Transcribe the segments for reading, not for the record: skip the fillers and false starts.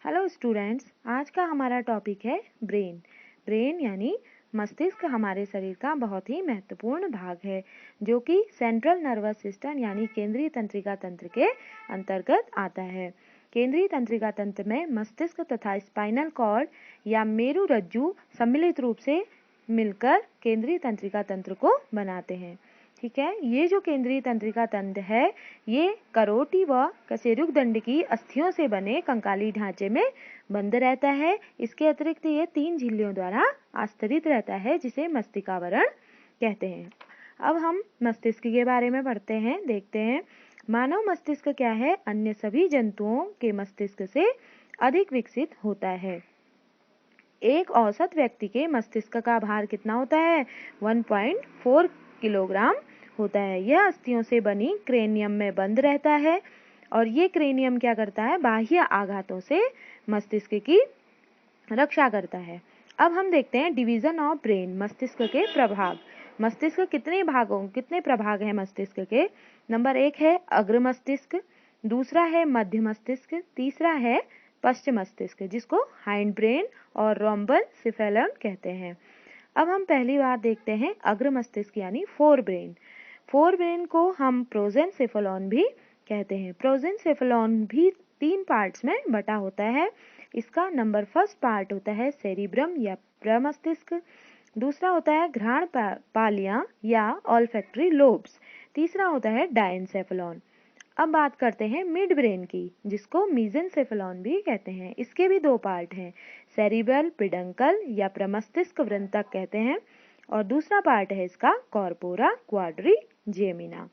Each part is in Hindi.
हेलो स्टूडेंट्स, आज का हमारा टॉपिक है ब्रेन। ब्रेन यानी मस्तिष्क हमारे शरीर का बहुत ही महत्वपूर्ण भाग है, जो कि सेंट्रल नर्वस सिस्टम यानी केंद्रीय तंत्रिका तंत्र के अंतर्गत आता है। केंद्रीय तंत्रिका तंत्र में मस्तिष्क तथा स्पाइनल कॉर्ड या मेरुरज्जु सम्मिलित रूप से मिलकर केंद्रीय तंत्रिका तंत्र को बनाते हैं। ठीक है, ये जो केंद्रीय तंत्रिका तंत्र है ये करोटी व कशेरुकदंड की अस्थियों से बने कंकाली ढांचे में बंद रहता है। इसके अतिरिक्त ये 3 झिल्लियों द्वारा आस्तरित रहता है, जिसे मस्तिष्कावरण कहते हैं। अब हम मस्तिष्क के बारे में पढ़ते हैं, देखते हैं। मानव मस्तिष्क क्या है? अन्य सभी जंतुओं के मस्तिष्क से अधिक विकसित होता है। एक औसत व्यक्ति के मस्तिष्क का भार कितना होता है? 1.4 किलोग्राम होता है। यह अस्थियों से बनी क्रेनियम में बंद रहता है और ये क्रेनियम क्या करता है? बाह्य आघातों से मस्तिष्क की रक्षा करता है। अब हम देखते हैं डिवीजन ऑफ ब्रेन, मस्तिष्क के प्रभाग। मस्तिष्क कितने प्रभाग हैं मस्तिष्क के? नंबर 1 है अग्र मस्तिष्क, दूसरा है मध्य मस्तिष्क, तीसरा है पश्च मस्तिष्क, जिसको हाइंड ब्रेन और रोम्बल सिफेलन कहते हैं। अब हम पहली बात देखते हैं अग्र मस्तिष्क यानी फोर ब्रेन। फोर ब्रेन को हम प्रोजेनसेफेलॉन भी कहते हैं। प्रोजेनसेफेलॉन भी 3 पार्ट्स में बटा होता है। इसका नंबर फर्स्ट पार्ट होता है सेरिब्रम या प्रमस्तिष्क, दूसरा होता है घ्राण पालियां या ऑल्फैक्टरी लोब्स, तीसरा होता है डायनसेफेलॉन। अब बात करते हैं मिड ब्रेन की, जिसको मीजेनसेफेलॉन भी कहते हैं। इसके भी 2 पार्ट हैं, सेरिब्रल पिडंकल या प्रमस्तिष्क वृंतक कहते हैं, और दूसरा पार्ट है इसका कॉर्पोरा क्वाड्रिजेमिना।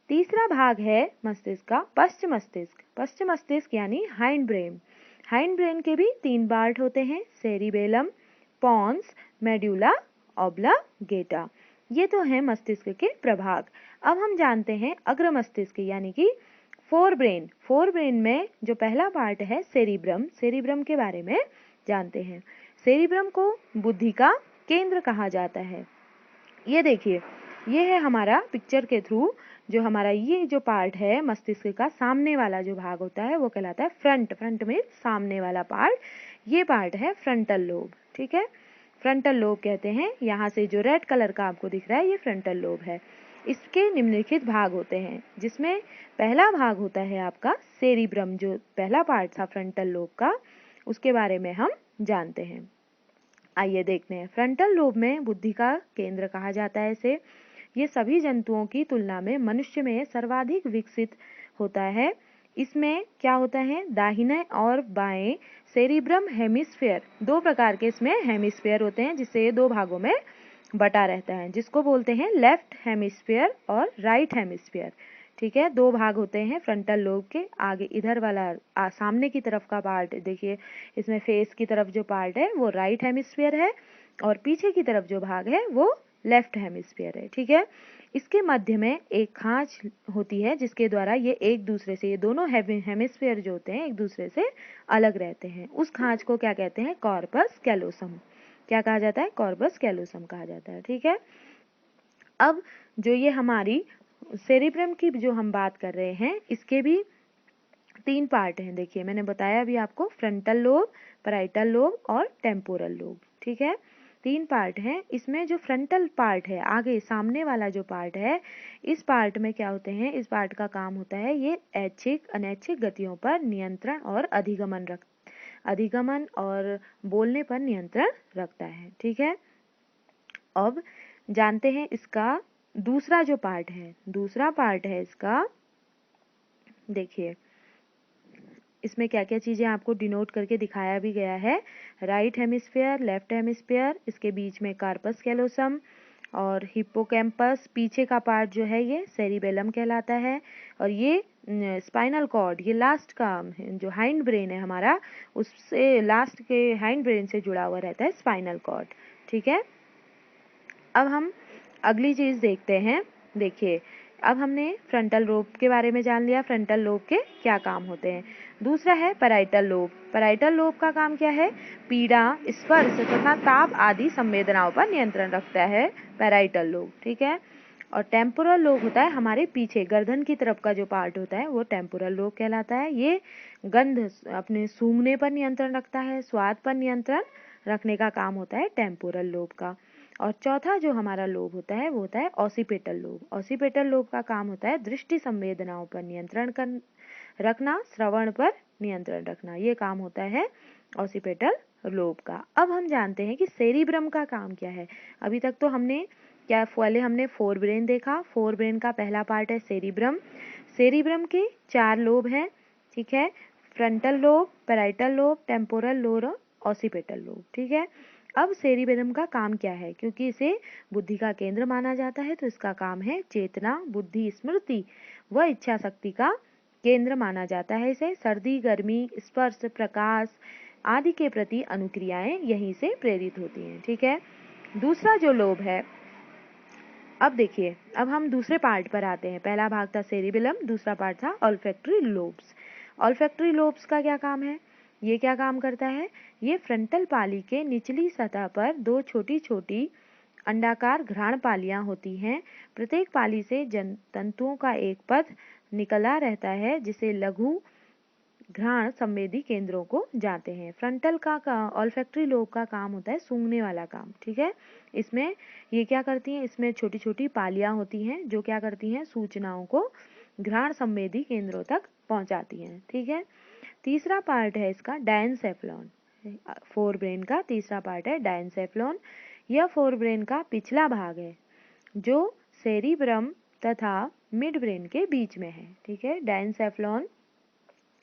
तीसरा भाग है मस्तिष्क का पश्च मस्तिष्क। पश्च मस्तिष्क यानी हाइंड ब्रेन। हाइंड ब्रेन के भी 3 पार्ट होते हैं, सेरिबेलम, पॉन्स, मेड्यूला ऑब्लांगेटा। ये तो है मस्तिष्क के प्रभाग। अब हम जानते हैं अग्र मस्तिष्क यानी कि फोर ब्रेन। फोर ब्रेन में जो पहला पार्ट है सेरिब्रम, सेरिब्रम के बारे में जानते हैं। सेरिब्रम को बुद्धि का केंद्र कहा जाता है। ये देखिए, ये है हमारा पिक्चर के थ्रू जो हमारा ये जो पार्ट है मस्तिष्क का सामने वाला जो भाग होता है वो कहलाता है फ्रंट। फ्रंट में सामने वाला पार्ट, ये पार्ट है फ्रंटल लोब। ठीक है, फ्रंटल लोब कहते हैं। यहाँ से जो रेड कलर का आपको दिख रहा है ये फ्रंटल लोब है। इसके निम्नलिखित भाग होते हैं, जिसमें पहला भाग होता है आपका सेरिब्रम, जो पहला पार्ट था फ्रंटल लोब का, उसके बारे में हम जानते हैं। आइए देखते हैं। फ्रंटल लोब में बुद्धि का केंद्र कहा जाता है इसे। ये सभी जंतुओं की तुलना में मनुष्य में सर्वाधिक विकसित होता है। इसमें क्या होता है? दाहिने और बाएं सेरिब्रम हेमिस्फीयर, 2 प्रकार के इसमें हेमिस्फीयर होते हैं, जिससे ये 2 भागों में बटा रहता है, जिसको बोलते हैं लेफ्ट हेमिस्फीयर और राइट हेमिस्फीयर। ठीक है, 2 भाग होते हैं फ्रंटल लोब के। आगे इधर वाला सामने की तरफ का पार्ट देखिए, इसमें फेस की तरफ जो पार्ट है वो राइट हेमिस्फीयर है और पीछे की तरफ जो भाग है वो लेफ्ट हेमिस्फीयर है। ठीक है, इसके मध्य में एक खांच होती है, जिसके द्वारा ये एक दूसरे से, ये दोनों हेमिस्फीयर जो होते हैं एक दूसरे से अलग रहते हैं। उस खांच को क्या कहते हैं? Corpus callosum. क्या कहा जाता है? कॉर्पस कैलोसम कहा जाता है। ठीक है, अब जो ये हमारी सेरिब्रम की जो हम बात कर रहे हैं, इसके भी 3 पार्ट हैं। देखिए, मैंने बताया अभी आपको, फ्रंटल लोब, पैराइटल लोब और टेम्पोरल लोब। ठीक है, 3 पार्ट हैं। इसमें जो फ्रंटल पार्ट है, आगे सामने वाला जो पार्ट है, इस पार्ट में क्या होते हैं? इस पार्ट का काम होता है ये ऐच्छिक अनैच्छिक गतियों पर नियंत्रण और अधिगमन और बोलने पर नियंत्रण रखता है। ठीक है, अब जानते हैं इसका दूसरा जो पार्ट है। दूसरा पार्ट है इसका, देखिए इसमें क्या क्या चीजें आपको डिनोट करके दिखाया भी गया है। राइट हेमिस्फीयर, लेफ्ट हेमिस्फीयर, इसके बीच में कार्पस कैलोसम और हिप्पोकैम्पस, पीछे का पार्ट जो है ये सेरिबेलम कहलाता है, और ये स्पाइनल कॉर्ड, ये लास्ट का जो हाइंड ब्रेन है हमारा, उससे लास्ट के हाइंड ब्रेन से जुड़ा हुआ रहता है स्पाइनल कॉर्ड। ठीक है, अब हम अगली चीज देखते हैं। देखिए, अब हमने फ्रंटल लोब के बारे में जान लिया, फ्रंटल लोब के क्या काम होते हैं। दूसरा है पैराइटल लोब। पैराइटल लोब का काम क्या है? पीड़ा, स्पर्श तथा ताप आदि संवेदनाओं पर नियंत्रण रखता है पैराइटल लोब। ठीक है, और टेम्पोरल लोब होता है हमारे पीछे गर्दन की तरफ का जो पार्ट होता है वो टेम्पोरल लोब कहलाता है। ये गंध अपने सूंघने पर नियंत्रण रखता है, स्वाद पर नियंत्रण रखने का काम होता है टेम्पोरल लोब का। और चौथा जो हमारा लोब होता है वो होता है ऑसिपिटल लोब। ऑसिपिटल लोब का काम होता है दृष्टि संवेदनाओं पर नियंत्रण रखना, श्रवण पर नियंत्रण रखना, ये काम होता है ऑसिपिटल लोब का। अब हम जानते हैं कि सेरिब्रम का काम क्या है। अभी तक तो हमने पहले हमने फोर ब्रेन देखा। फोर ब्रेन का पहला पार्ट है सेरिब्रम। सेरिब्रम के 4 लोब हैं, ठीक है, frontal lobe, parietal lobe, temporal lobe और ऑसिपिटल लोब, ठीक है। अब सेरिब्रम का काम क्या है, क्योंकि इसे बुद्धि का केंद्र माना जाता है तो इसका काम है चेतना, बुद्धि, स्मृति व इच्छा शक्ति का केंद्र माना जाता है। इसे सर्दी, गर्मी, स्पर्श, प्रकाश आदि के प्रति अनुक्रियाएं यहीं से प्रेरित होती हैं, ठीक है। दूसरा जो लोब है, अब देखिए, अब हम दूसरे पार्ट पर आते हैं। पहला भाग था सेरिबेलम, दूसरा पार्ट था ऑल्फैक्टरी लोब्स। ऑल्फैक्टरी लोब्स का क्या काम है, ये क्या काम करता है, ये फ्रंटल पाली के निचली सतह पर 2 छोटी छोटी अंडाकार घ्राण पालियां होती हैं। प्रत्येक पाली से तंतुओं का एक पथ निकला रहता है जिसे लघु घ्राण संवेदी केंद्रों को जाते हैं। फ्रंटल का ऑल्फैक्टरी लोब का काम होता है सूंघने वाला काम, ठीक है। इसमें ये क्या करती हैं, इसमें छोटी छोटी पालियां होती हैं जो क्या करती हैं, सूचनाओं को घ्राण संवेदी केंद्रों तक पहुंचाती हैं, ठीक है। तीसरा पार्ट है इसका डायनसेफ्लॉन। फोर ब्रेन का तीसरा पार्ट है डायनसेफ्लॉन। यह फोर ब्रेन का पिछला भाग है जो सेरिब्रम तथा मिड ब्रेन के बीच में है, ठीक है। डायनसेफ्लॉन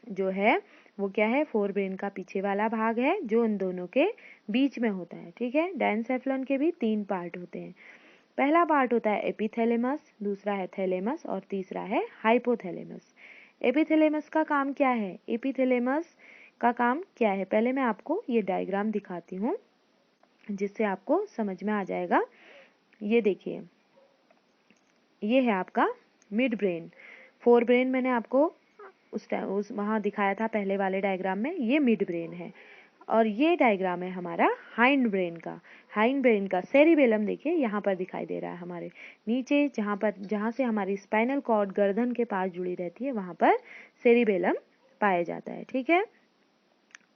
जो है वो क्या है, फोर ब्रेन का पीछे वाला भाग है जो इन दोनों के बीच में होता है, ठीक है। डायनसेफ्लॉन के भी 3 पार्ट होते हैं। पहला पार्ट होता है एपिथैलेमस, दूसरा है थैलेमस और तीसरा है हाइपोथैलेमस। एपिथैलेमस का काम क्या है, एपिथैलेमस का काम क्या है, पहले मैं आपको ये डायग्राम दिखाती हूँ जिससे आपको समझ में आ जाएगा। ये देखिए, ये है आपका मिड ब्रेन। फोर ब्रेन मैंने आपको उस वहाँ दिखाया था पहले वाले डायग्राम में, ये मिड ब्रेन है। और ये डायग्राम है हमारा हाइंड ब्रेन का। हाइंड ब्रेन का सेरिबेलम देखिए यहाँ पर दिखाई दे रहा है, हमारे नीचे जहाँ से हमारी स्पाइनल कॉर्ड गर्दन के पास जुड़ी रहती है वहाँ पर सेरिबेलम पाया जाता है, ठीक है।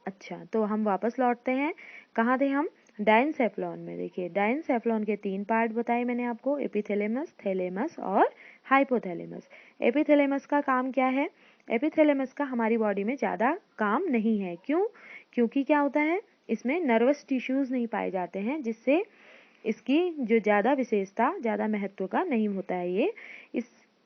अच्छा, तो हम वापस लौटते हैं, कहाँ थे हम, डायनसेफ्लॉन में। देखिए, डायनसेफ्लॉन के 3 पार्ट बताए मैंने आपको, एपिथैलेमस, थैलेमस और हाइपोथैलेमस। एपिथैलेमस का काम क्या है, एपिथैलेमस का हमारी बॉडी में ज़्यादा काम नहीं है। क्यों, क्योंकि क्या होता है, इसमें नर्वस टिश्यूज नहीं पाए जाते हैं, जिससे इसकी जो ज़्यादा विशेषता, ज़्यादा महत्व का नहीं होता है ये।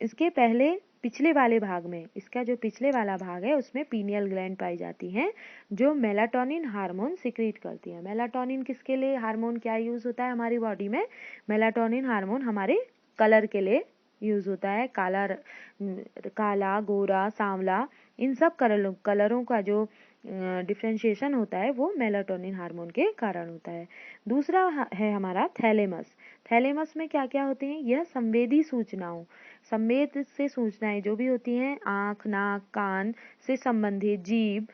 इसके पहले पिछले वाले भाग में, इसका जो पिछले वाला भाग है उसमें पीनियल ग्लैंड पाई जाती हैं जो मेलाटोनिन हार्मोन सिक्रीट करती हैं। मेलाटोनिन किसके लिए हार्मोन क्या यूज़ होता है हमारी बॉडी में, मेलाटोनिन हार्मोन हमारे कलर के लिए यूज़ होता है। काला, गोरा, सांवला, इन सब कलरों का जो डिफ्रेंशिएशन होता है वो मेलाटोनिन हार्मोन के कारण होता है। दूसरा है हमारा थैलेमस। थैलेमस में क्या क्या होते हैं, यह संवेदी सूचनाओं, संवेद से सूचनाएं जो भी होती हैं, आँख, नाक, कान से संबंधित, जीभ,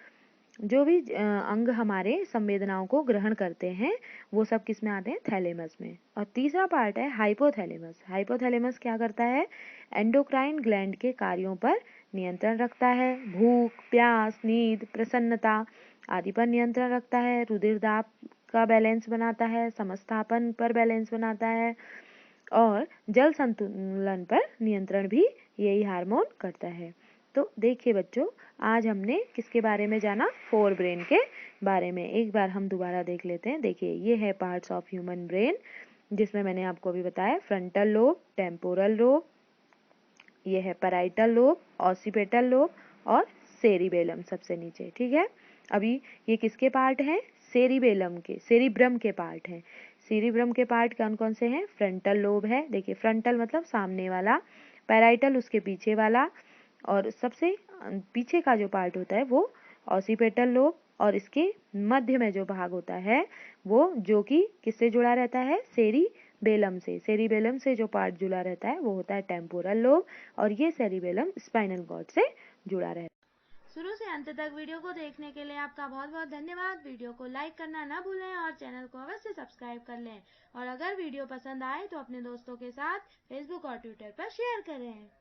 जो भी अंग हमारे संवेदनाओं को ग्रहण करते हैं वो सब किस में आते हैं, थैलेमस में। और तीसरा पार्ट है हाइपोथैलेमस। हाइपोथैलेमस क्या करता है, एंडोक्राइन ग्लैंड के कार्यों पर नियंत्रण रखता है, भूख, प्यास, नींद, प्रसन्नता आदि पर नियंत्रण रखता है, रुधिर दाब का बैलेंस बनाता है, समस्थापन पर बैलेंस बनाता है और जल संतुलन पर नियंत्रण भी यही हार्मोन करता है। तो देखिए बच्चों, आज हमने किसके बारे में जाना, फोर ब्रेन के बारे में। एक बार हम दोबारा देख लेते हैं। देखिए, ये है पार्ट्स ऑफ ह्यूमन ब्रेन, जिसमें मैंने आपको अभी बताया फ्रंटल लोब, टेम्पोरल लोब, ये है पैराइटल लोब, ऑसिपिटल लोब और सेरिबेलम सबसे नीचे, ठीक है। अभी ये किसके पार्ट हैं, सेरिब्रम के पार्ट हैं। सेरिब्रम के पार्ट कौन कौन से हैं, फ्रंटल लोब है, देखिए फ्रंटल मतलब सामने वाला, पैराइटल उसके पीछे वाला, और सबसे पीछे का जो पार्ट होता है वो ऑसिपिटल लोब, और इसके मध्य में जो भाग होता है वो जो कि किससे जुड़ा रहता है, सेरिबेलम से जो पार्ट जुड़ा रहता है वो होता है टेम्पोरल लोब, और ये सेरिबेलम स्पाइनल कॉर्ड से जुड़ा रहता है। शुरू से अंत तक वीडियो को देखने के लिए आपका बहुत बहुत धन्यवाद। वीडियो को लाइक करना न भूलें और चैनल को अवश्य सब्सक्राइब कर लें और अगर वीडियो पसंद आए तो अपने दोस्तों के साथ फेसबुक और ट्विटर पर शेयर करें।